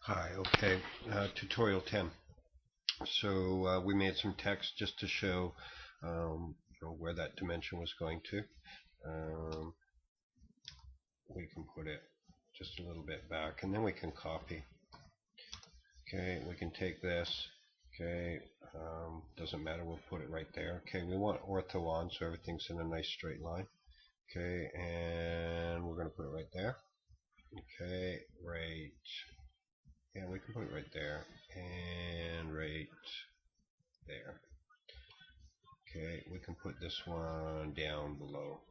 Hi, okay, tutorial 10. So we made some text just to show where that dimension was going to. Um, we can put it just a little bit back and then we can copy. Okay, we can take this. Okay, doesn't matter, we'll put it right there. Okay, we want ortho on so everything's in a nice straight line. Okay, and we're going to put it right there. Okay, right. Yeah, we can put it right there and right there. Okay, we can put this one down below.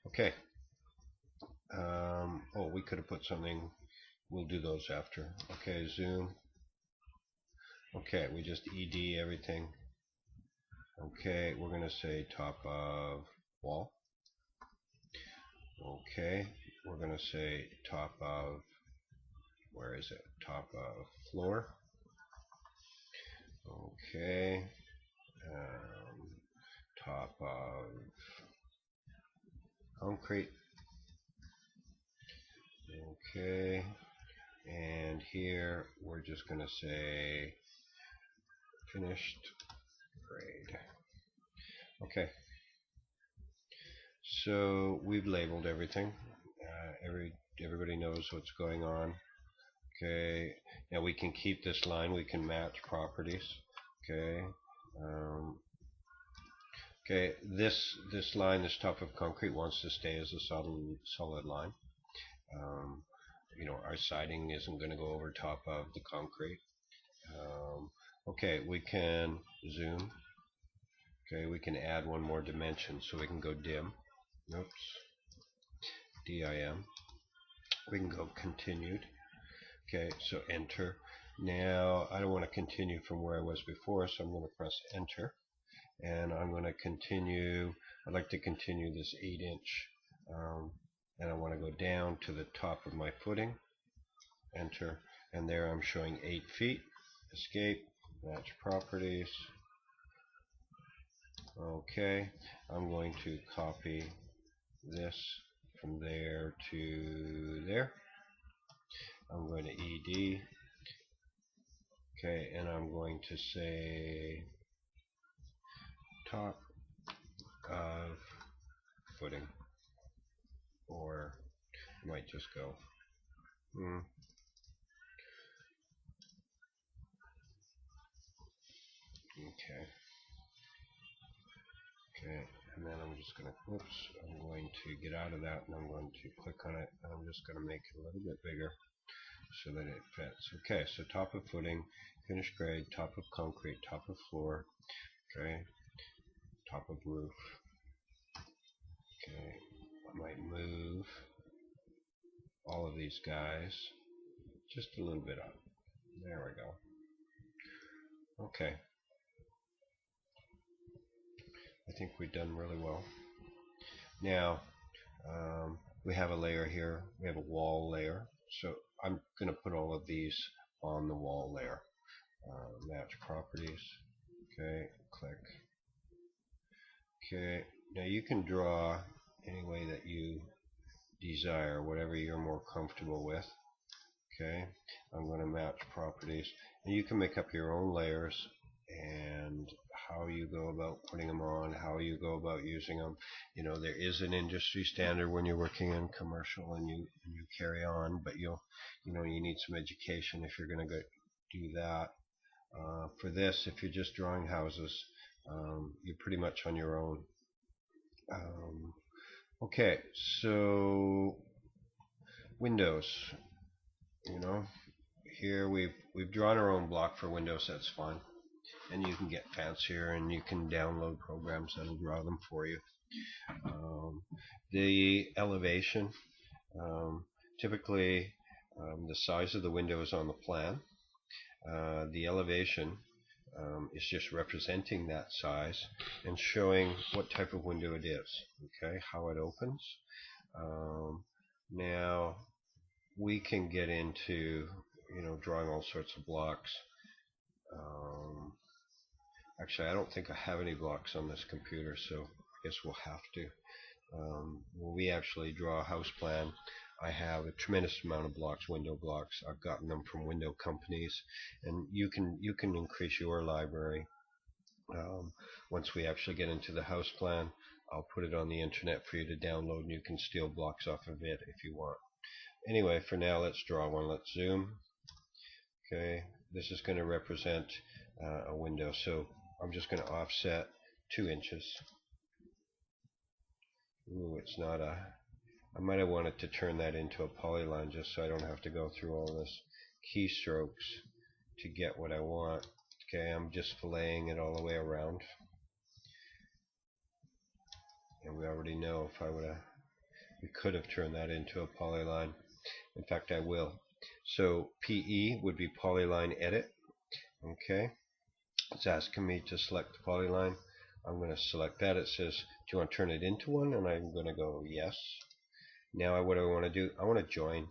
Okay. Oh, we could have put something. We'll do those after. Okay, zoom. Okay, we just ED everything. Okay, we're going to say top of wall. Okay, we're going to say top of, where is it? Top of floor. Okay, top of concrete. Okay, and here we're just going to say finished grade. Okay, so we've labeled everything. Everybody knows what's going on. Okay, now we can keep this line. We can match properties. Okay, okay. This line, this top of concrete, wants to stay as a solid line. Our siding isn't going to go over top of the concrete. Okay, we can zoom. Okay, we can add one more dimension, so we can go dim. Oops, DIM. We can go continued. Okay, so enter. Now I don't want to continue from where I was before, so I'm going to press enter, and I'm going to continue. I'd like to continue this 8-inch, and I want to go down to the top of my footing. Enter, and there I'm showing 8 feet. Escape, match properties. Okay, I'm going to copy this from there to there. I'm going to ED. Okay, and I'm going to say top of footing, or I might just go okay, and then I'm just going to, I'm going to get out of that, and I'm going to click on it, and I'm just going to make it a little bit bigger so that it fits. Okay, so top of footing, finished grade, top of concrete, top of floor, okay, top of roof. Okay, I might move all of these guys just a little bit up. There we go. Okay, I think we've done really well. Now, we have a layer here. We have a wall layer. So I'm going to put all of these on the wall layer. Match properties. Okay, click. Okay, now you can draw any way that you desire, whatever you're more comfortable with. Okay, I'm going to match properties, and you can make up your own layers and how you go about putting them on, how you go about using them. There is an industry standard when you're working in commercial, and you carry on, but you need some education if you're going to do that. For this, if you're just drawing houses, you're pretty much on your own. Okay, so windows. Here we've drawn our own block for windows. That's fine, and you can get fancier, and you can download programs that'll draw them for you. The elevation, typically the size of the window is on the plan. The elevation is just representing that size and showing what type of window it is. Okay, how it opens. Now we can get into drawing all sorts of blocks. Actually, I don't think I have any blocks on this computer, so I guess we'll have to. When we actually draw a house plan, I have a tremendous amount of blocks, window blocks. I've gotten them from window companies, and you can increase your library. Once we actually get into the house plan, I'll put it on the internet for you to download, and you can steal blocks off of it if you want. Anyway, for now, let's draw one. Let's zoom. Okay, this is going to represent a window, so I'm just going to offset 2 inches. Ooh, it's not a... I might have wanted to turn that into a polyline just so I don't have to go through all this keystrokes to get what I want. Okay, I'm just filleting it all the way around. And we already know if I would have, we could have turned that into a polyline. In fact, I will. So PE would be polyline edit. Okay, it's asking me to select the polyline. I'm going to select that. It says, do you want to turn it into one? And I'm going to go yes. Now what do I want to do? I want to join.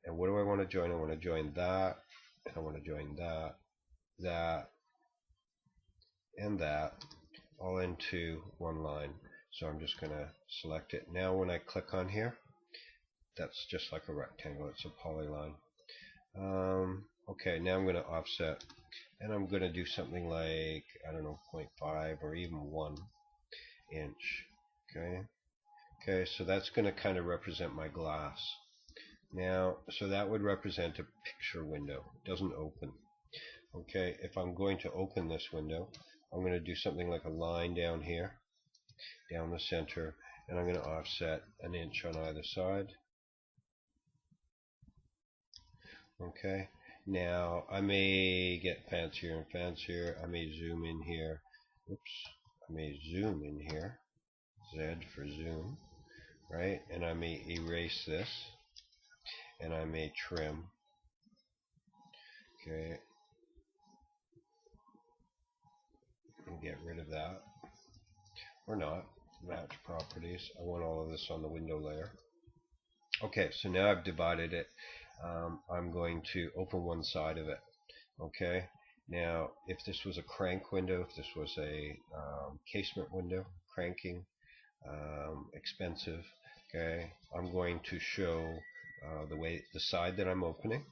And what do I want to join? I want to join that, and I want to join that, that, and that, all into one line. So I'm just going to select it. Now when I click on here, that's just like a rectangle. It's a polyline. Okay, now I'm going to offset, and I'm going to do something like, I don't know, 0.5 or even 1 inch. Okay, so that's going to kind of represent my glass. Now, so that would represent a picture window. It doesn't open. Okay, if I'm going to open this window, I'm going to do something like a line down here, down the center, and I'm going to offset 1 inch on either side. Okay, now I may get fancier and fancier. I may zoom in here. Oops, I may zoom in here. Z for zoom, right? And I may erase this, and I may trim. Okay, and get rid of that, or not. Match properties. I want all of this on the window layer. Okay, so now I've divided it. I'm going to open one side of it. Okay, now if this was a crank window, if this was a casement window, cranking, expensive. Okay, I'm going to show the side that I'm opening,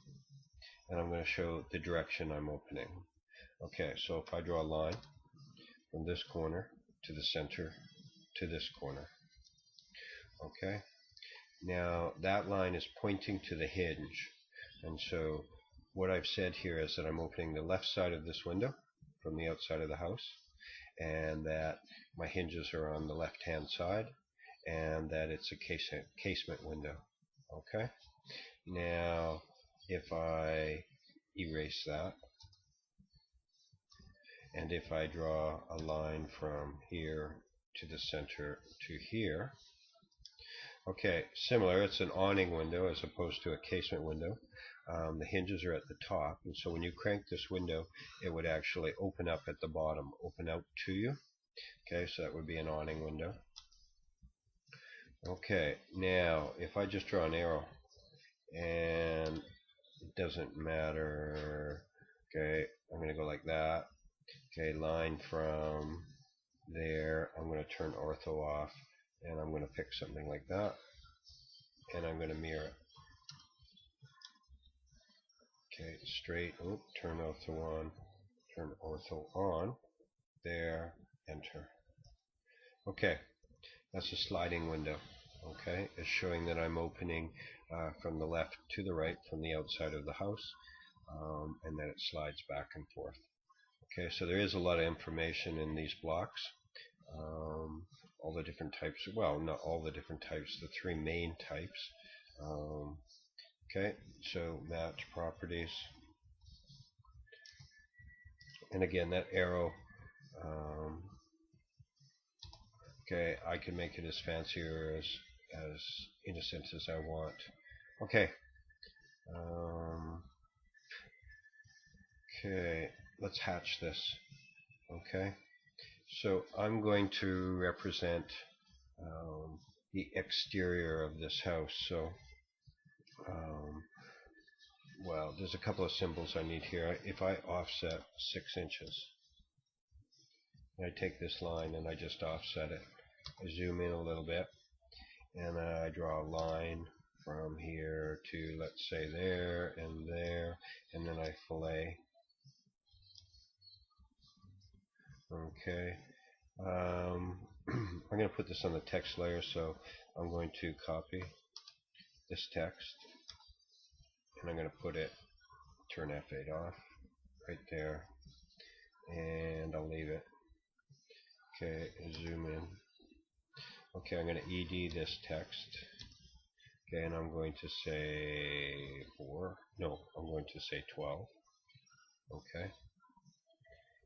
and I'm going to show the direction I'm opening. Okay, so if I draw a line from this corner to the center to this corner. Okay, now that line is pointing to the hinge, and so what I've said here is that I'm opening the left side of this window from the outside of the house, and that my hinges are on the left hand side, and that it's a casement window. Okay, now if I erase that, and if I draw a line from here to the center to here, okay, similar, it's an awning window as opposed to a casement window. The hinges are at the top, and so when you crank this window, it would actually open up at the bottom, open out to you. Okay, so that would be an awning window. Okay, now if I just draw an arrow, and it doesn't matter, okay, I'm going to go like that. Okay, line from there, I'm going to turn ortho off, and I'm going to pick something like that, and I'm going to mirror it. Okay, straight, turn ortho on, turn ortho on, there, enter. Okay, that's a sliding window. Okay, it's showing that I'm opening from the left to the right from the outside of the house, and then it slides back and forth. Okay, so there is a lot of information in these blocks. All the different types, well, not all the different types, the 3 main types. Okay, so match properties. And again, that arrow, okay, I can make it as fancy or as innocent as I want. Okay. Okay, let's hatch this. Okay, so I'm going to represent the exterior of this house. So, well, there's a couple of symbols I need here. If I offset 6 inches, I take this line and I just offset it. I zoom in a little bit, and I draw a line from here to, let's say, there, and then I fillet. Okay. I'm going to put this on the text layer, so I'm going to copy this text, and I'm going to put it, turn F8 off, right there, and I'll leave it. Okay, zoom in. Okay, I'm going to ED this text. Okay, and I'm going to say 4. No, I'm going to say 12. Okay.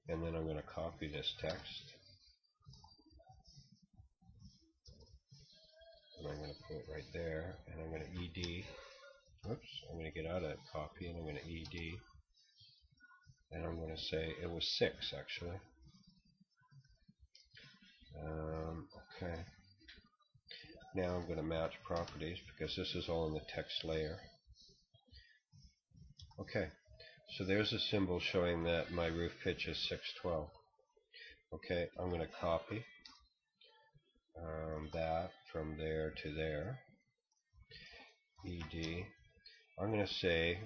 And then I'm going to copy this text. And I'm going to put it right there. And I'm going to ED. Oops, I'm going to get out of that copy and I'm going to ED. And I'm going to say it was 6 actually. Okay. Now I'm going to match properties because this is all in the text layer. Okay, so there's a symbol showing that my roof pitch is 612. Okay, I'm going to copy that from there to there. ED. I'm going to say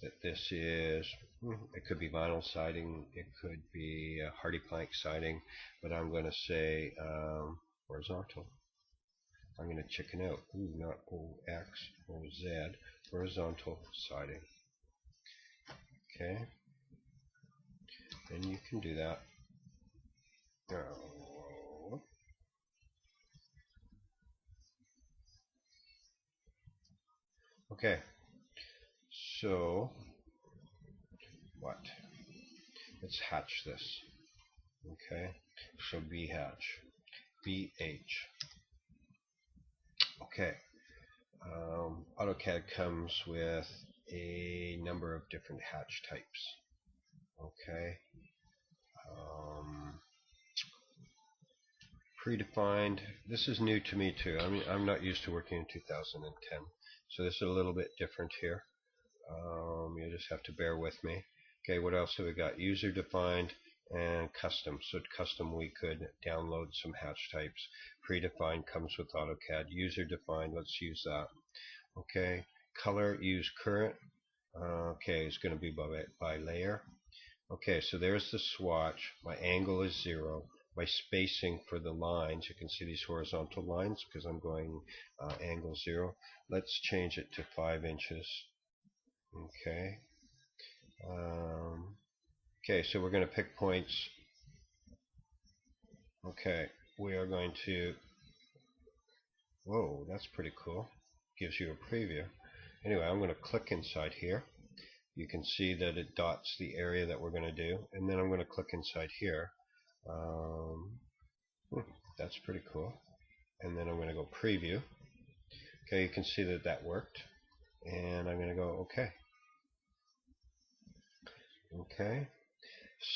that this is, it could be vinyl siding, it could be hardy plank siding, but I'm going to say horizontal. I'm going to chicken out. Not OX, OZ, horizontal siding. Okay, and you can do that. Okay, so what? Let's hatch this. Okay, so B hatch, BH. Okay, AutoCAD comes with a number of different hatch types. Okay, predefined. This is new to me too. I mean, I'm not used to working in 2010, so this is a little bit different here. You just have to bear with me. Okay, what else have we got? User defined and custom. So custom, we could download some hatch types. Predefined comes with AutoCAD. User defined, let's use that. Okay, color, use current. Okay, it's going to be by layer. Okay, so there's the swatch. My angle is 0. My spacing for the lines, you can see these horizontal lines because I'm going angle 0. Let's change it to 5 inches. Okay. Okay, so we're going to pick points. Okay, we are going to, whoa, that's pretty cool. Gives you a preview. Anyway, I'm going to click inside here. You can see that it dots the area that we're going to do, and then I'm going to click inside here. That's pretty cool. And then I'm going to go preview. Okay, you can see that that worked, and I'm going to go OK. Okay,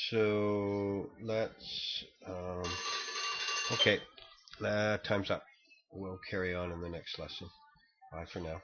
so let's okay, time's up. We'll carry on in the next lesson. Bye for now.